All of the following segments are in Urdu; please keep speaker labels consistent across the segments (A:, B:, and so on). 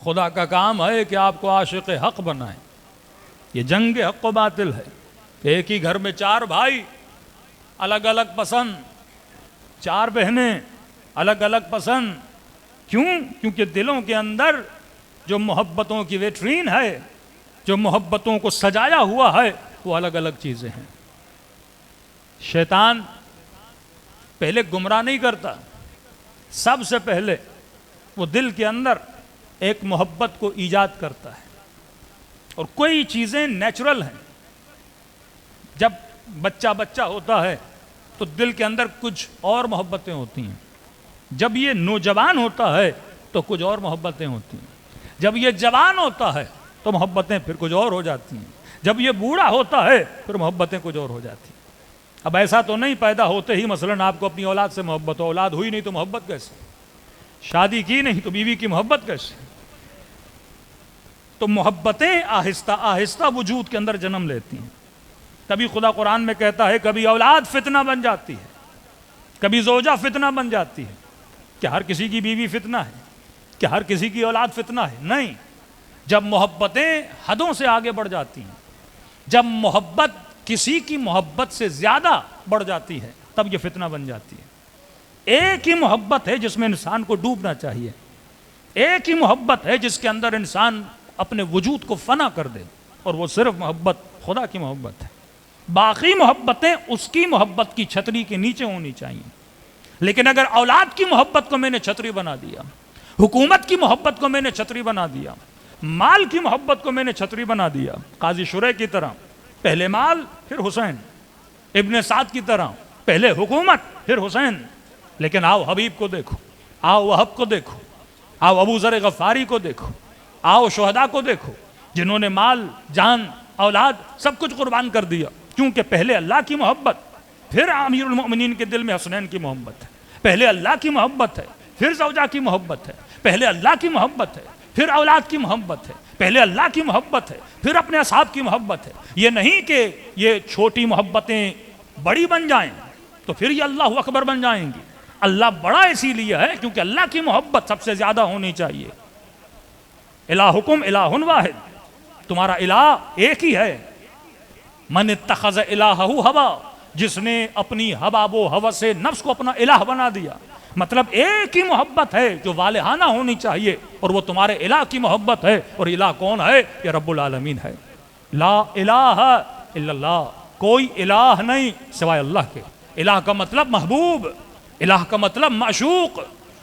A: خدا کا کام ہے کہ آپ کو عاشق حق بنائیں. یہ جنگ حق و باطل ہے. ایک ہی گھر میں 4 بھائی الگ الگ پسند، 4 بہنیں الگ الگ پسند. کیوں؟ کیونکہ دلوں کے اندر جو محبتوں کی ویٹرین ہے، جو محبتوں کو سجایا ہوا ہے، وہ الگ الگ چیزیں ہیں. شیطان پہلے گمراہ نہیں کرتا، سب سے پہلے وہ دل کے اندر ایک محبت کو ایجاد کرتا ہے. اور کوئی چیزیں نیچرل ہیں. جب بچہ ہوتا ہے تو دل کے اندر کچھ اور محبتیں ہوتی ہیں. جب یہ نوجوان ہوتا ہے تو کچھ اور محبتیں ہوتی ہیں. جب یہ جوان ہوتا ہے تو محبتیں پھر کچھ اور ہو جاتی ہیں. جب یہ بوڑھا ہوتا ہے پھر محبتیں کچھ اور ہو جاتی ہیں. اب ایسا تو نہیں پیدا ہوتے ہی مثلاً آپ کو اپنی اولاد سے محبت ہو. اولاد ہوئی نہیں تو محبت کیسے؟ شادی کی نہیں تو بیوی کی محبت کیسے؟ تو محبتیں آہستہ آہستہ وجود کے اندر جنم لیتی ہیں. کبھی خدا قرآن میں کہتا ہے کبھی اولاد فتنہ بن جاتی ہے، کبھی زوجہ فتنہ بن جاتی ہے. کیا ہر کسی کی بیوی فتنہ ہے؟ کیا ہر کسی کی اولاد فتنہ ہے؟ نہیں. جب محبتیں حدوں سے آگے بڑھ جاتی ہیں، جب محبت کسی کی محبت سے زیادہ بڑھ جاتی ہے، تب یہ فتنہ بن جاتی ہے. ایک ہی محبت ہے جس میں انسان کو ڈوبنا چاہیے. ایک ہی محبت ہے جس کے اندر انسان اپنے وجود کو فنا کر دے، اور وہ صرف محبت خدا کی محبت ہے. باقی محبتیں اس کی محبت کی چھتری کے نیچے ہونی چاہیے. لیکن اگر اولاد کی محبت کو میں نے چھتری بنا دیا، حکومت کی محبت کو میں نے چھتری بنا دیا، مال کی محبت کو میں نے چھتری بنا دیا، قاضی شریح کی طرح پہلے مال پھر حسین، ابن سعد کی طرح پہلے حکومت پھر حسین. لیکن آؤ حبیب کو دیکھو، آؤ وہب کو دیکھو، آؤ ابو ذر غفاری کو دیکھو، آؤ شہداء کو دیکھو جنہوں نے مال، جان، اولاد سب کچھ قربان کر دیا. کیونکہ پہلے اللہ کی محبت، پھر امیر المؤمنین کے دل میں حسنین کی محبت ہے. پہلے اللہ کی محبت ہے، پھر زوجہ کی محبت ہے. پہلے اللہ کی محبت ہے، پھر اولاد کی محبت ہے. پہلے اللہ کی محبت ہے، پھر اپنے اصحاب کی محبت ہے. یہ نہیں کہ یہ چھوٹی محبتیں بڑی بن جائیں تو پھر یہ اللہ اکبر بن جائیں گی. اللہ بڑا اسی لیے ہے کیونکہ اللہ کی محبت سب سے زیادہ ہونی چاہیے. الہکم الہ واحد، تمہارا الہ ایک ہی ہے. من اتخذ الہہ ہوا، جس نے اپنی ہوا و ہوس سے نفس کو اپنا الہ بنا دیا. مطلب ایک ہی محبت ہے جو والہانہ ہونی چاہیے، اور وہ تمہارے الہ کی محبت ہے. اور الہ کون ہے؟ یہ رب العالمین ہے. لا الہ الا اللہ، کوئی الہ نہیں سوائے اللہ کے. الہ کا مطلب محبوب، الہ کا مطلب معشوق،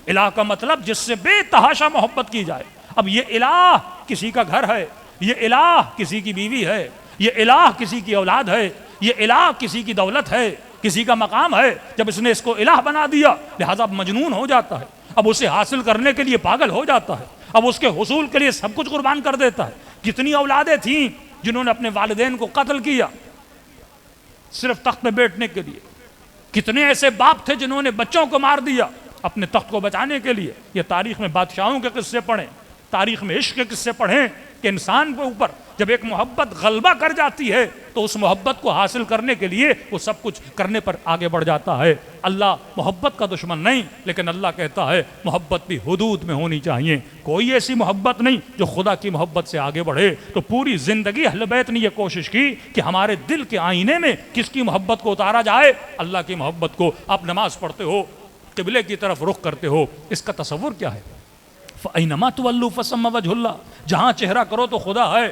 A: الہ کا مطلب جس سے بے تحاشا محبت کی جائے. اب یہ الہ کسی کا گھر ہے، یہ الہ کسی کی بیوی ہے، یہ الہ کسی کی اولاد ہے، یہ الہ کسی کی دولت ہے، کسی کا مقام ہے. جب اس نے اس کو الہ بنا دیا لہذا اب مجنون ہو جاتا ہے. اب اسے حاصل کرنے کے لیے پاگل ہو جاتا ہے. اب اس کے حصول کے لیے سب کچھ قربان کر دیتا ہے. کتنی اولادیں تھیں جنہوں نے اپنے والدین کو قتل کیا صرف تخت پہ بیٹھنے کے لیے. کتنے ایسے باپ تھے جنہوں نے بچوں کو مار دیا اپنے تخت کو بچانے کے لیے. یہ تاریخ میں بادشاہوں کے قصے پڑھیں، تاریخ میں عشق کے قصے پڑھیں کہ انسان کے اوپر جب ایک محبت غلبہ کر جاتی ہے تو اس محبت کو حاصل کرنے کے لیے وہ سب کچھ کرنے پر آگے بڑھ جاتا ہے. اللہ محبت کا دشمن نہیں، لیکن اللہ کہتا ہے محبت بھی حدود میں ہونی چاہیے. کوئی ایسی محبت نہیں جو خدا کی محبت سے آگے بڑھے. تو پوری زندگی اہل بیت نے یہ کوشش کی کہ ہمارے دل کے آئینے میں کس کی محبت کو اتارا جائے؟ اللہ کی محبت کو. آپ نماز پڑھتے ہو، قبلے کی طرف رخ کرتے ہو، اس کا تصور کیا ہے؟ فَأَيْنَمَا تُوَلُّوا فَثَمَّ وَجْهُ اللَّهِ، جہاں چہرہ کرو تو خدا ہے.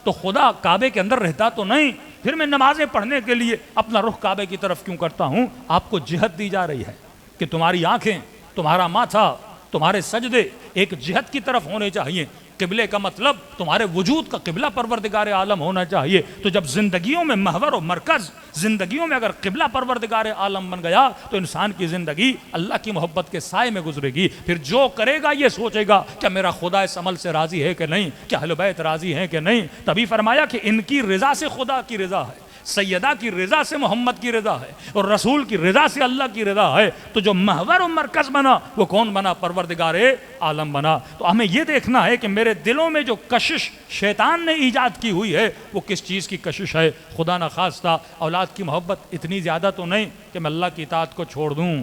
A: تو خدا کعبے کے اندر رہتا تو نہیں، پھر میں نمازیں پڑھنے کے لیے اپنا رخ کعبے کی طرف کیوں کرتا ہوں؟ آپ کو جہت دی جا رہی ہے کہ تمہاری آنکھیں، تمہارا ماتھا، تمہارے سجدے ایک جہت کی طرف ہونے چاہیے. قبلے کا مطلب تمہارے وجود کا قبلہ پروردگار عالم ہونا چاہیے. تو جب زندگیوں میں محور و مرکز، زندگیوں میں اگر قبلہ پروردگار عالم بن گیا تو انسان کی زندگی اللہ کی محبت کے سائے میں گزرے گی. پھر جو کرے گا یہ سوچے گا کہ میرا خدا اس عمل سے راضی ہے کہ نہیں، کہ اہل بیت راضی ہیں کہ نہیں. تبھی فرمایا کہ ان کی رضا سے خدا کی رضا ہے، سیدہ کی رضا سے محمد کی رضا ہے، اور رسول کی رضا سے اللہ کی رضا ہے. تو جو محور و مرکز بنا وہ کون بنا؟ پروردگار عالم بنا. تو ہمیں یہ دیکھنا ہے کہ میرے دلوں میں جو کشش شیطان نے ایجاد کی ہوئی ہے وہ کس چیز کی کشش ہے؟ خدا نخواستہ اولاد کی محبت اتنی زیادہ تو نہیں کہ میں اللہ کی اطاعت کو چھوڑ دوں،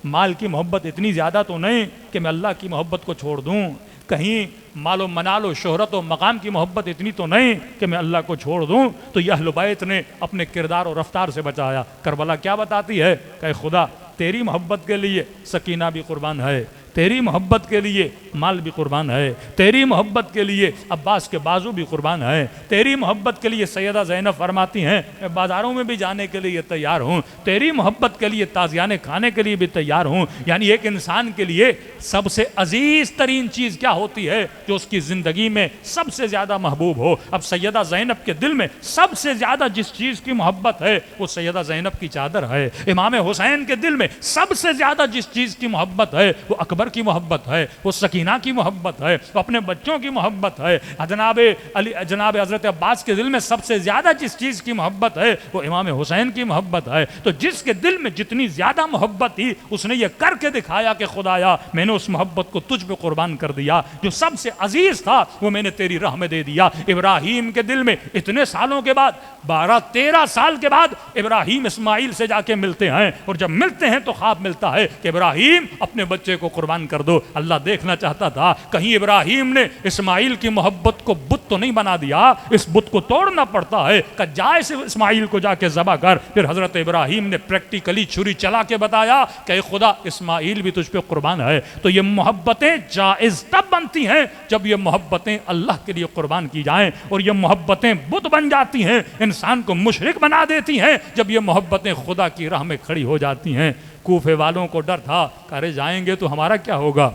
A: مال کی محبت اتنی زیادہ تو نہیں کہ میں اللہ کی محبت کو چھوڑ دوں، کہیں مال و منال و شہرت و مقام کی محبت اتنی تو نہیں کہ میں اللہ کو چھوڑ دوں. تو یہ اہل بیت نے اپنے کردار و رفتار سے بچایا. کربلا کیا بتاتی ہے کہ خدا تیری محبت کے لیے سکینہ بھی قربان ہے, تیری محبت کے لیے مال بھی قربان ہے, تیری محبت کے لیے عباس کے بازو بھی قربان ہے, تیری محبت کے لیے سیدہ زینب فرماتی ہیں میں بازاروں میں بھی جانے کے لیے تیار ہوں, تیری محبت کے لیے تازیانے کھانے کے لیے بھی تیار ہوں. یعنی ایک انسان کے لیے سب سے عزیز ترین چیز کیا ہوتی ہے جو اس کی زندگی میں سب سے زیادہ محبوب ہو. اب سیدہ زینب کے دل میں سب سے زیادہ جس چیز کی محبت ہے وہ سیدہ زینب کی چادر ہے. امام حسین کے دل میں سب سے زیادہ جس چیز کی محبت ہے وہ اکبر کی محبت ہے, وہ سکینہ کی محبت ہے, وہ اپنے بچوں کی محبت ہے. جناب حضرت عباس کے دل میں سب سے زیادہ جس چیز کی محبت ہے وہ امام حسین کی محبت ہے. تو جس کے دل میں جتنی زیادہ محبت تھی اس نے یہ کر کے دکھایا کہ خدایا میں نے اس محبت کو تجھ پہ قربان کر دیا, جو سب سے عزیز تھا وہ میں نے تیری راہ میں دے دیا. ابراہیم کے دل میں اتنے سالوں کے بعد 12-13 سال کے بعد ابراہیم اسماعیل سے جا کے ملتے ہیں, اور جب ملتے ہیں تو خواب ملتا ہے کہ ابراہیم اپنے بچے کو قربان کر دو. اللہ دیکھنا چاہتا تھا کہیں ابراہیم نے اسماعیل کی محبت کو بت تو نہیں بنا دیا, اس بت کو توڑنا پڑتا ہے کہ جائے سے اسماعیل کو جا کے ذبح کر. پھر حضرت ابراہیم نے پریکٹیکلی چھری چلا کے بتایا کہ اے خدا اسماعیل بھی تجھ پہ قربان ہے. تو یہ محبتیں جائز تب بنتی ہیں جب یہ محبتیں اللہ کے لیے قربان کی جائیں, اور یہ محبتیں بت بن جاتی ہیں, انسان کو مشرک بنا دیتی ہیں جب یہ محبتیں خدا کی راہ میں کھڑی ہو جاتی ہیں. کوفے والوں کو ڈر تھا کہ ارے جائیں گے تو ہمارا کیا ہوگا.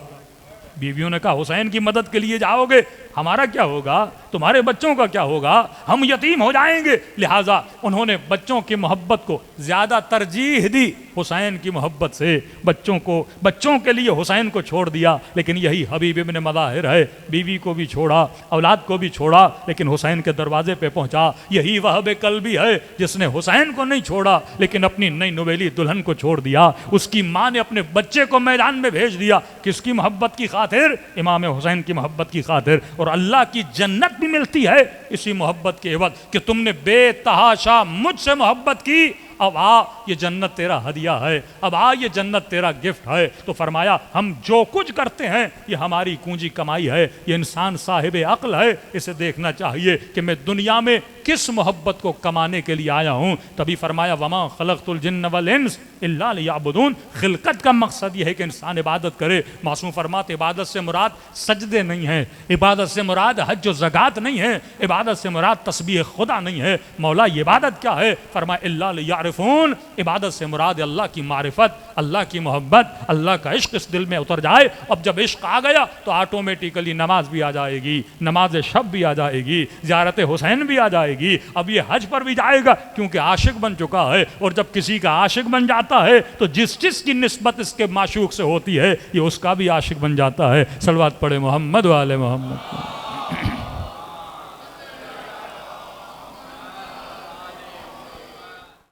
A: بیویوں نے کہا حسین کی مدد کے لیے جاؤ گے ہمارا کیا ہوگا, تمہارے بچوں کا کیا ہوگا, ہم یتیم ہو جائیں گے. لہٰذا انہوں نے بچوں کی محبت کو زیادہ ترجیح دی حسین کی محبت سے. بچوں کے لیے حسین کو چھوڑ دیا, لیکن یہی حبیب ابن مظاہر ہے, بیوی کو بھی چھوڑا, اولاد کو بھی چھوڑا, لیکن حسین کے دروازے پہ پہنچا. یہی وہب قلبی ہے جس نے حسین کو نہیں چھوڑا لیکن اپنی نئی نویلی دلہن کو چھوڑ دیا. اس کی ماں نے اپنے بچے کو میدان میں بھیج دیا, کس کی محبت کی خاطر, امام حسین کی محبت کی خاطر. اور اللہ کی جنت بھی ملتی ہے اسی محبت کے عوض کہ تم نے بے تحاشا مجھ سے محبت کی, اب آ یہ جنت تیرا ہدیہ ہے, اب آ یہ جنت تیرا گفٹ ہے. تو فرمایا ہم جو کچھ کرتے ہیں یہ ہماری پونجی کمائی ہے. یہ انسان صاحب عقل ہے, اسے دیکھنا چاہیے کہ میں دنیا میں کس محبت کو کمانے کے لیے آیا ہوں. تبھی فرمایا وما خلقت الجن والانس الا لیعبدون. خلقت کا مقصد یہ ہے کہ انسان عبادت کرے. معصوم فرماتے عبادت سے مراد سجدے نہیں ہیں, عبادت سے مراد حج و زکات نہیں ہے, عبادت سے مراد تسبیح خدا نہیں ہے. مولا یہ عبادت کیا ہے, فرمایا الا لیعرفون. عبادت سے مراد اللہ کی معرفت, اللہ کی محبت, اللہ کا عشق اس دل میں اتر جائے. اب جب عشق آ گیا تو آٹومیٹیکلی نماز بھی آ جائے گی, نماز شب بھی آ جائے گی, زیارت حسین بھی آ جائے گی, اب یہ حج پر بھی جائے گا کیونکہ عاشق بن چکا ہے. اور جب کسی کا عاشق بن جاتا ہے تو جس چیز کی نسبت اس کے معشوق سے ہوتی ہے یہ اس کا بھی عاشق بن جاتا ہے. صلوات پڑھے محمد و آل محمد.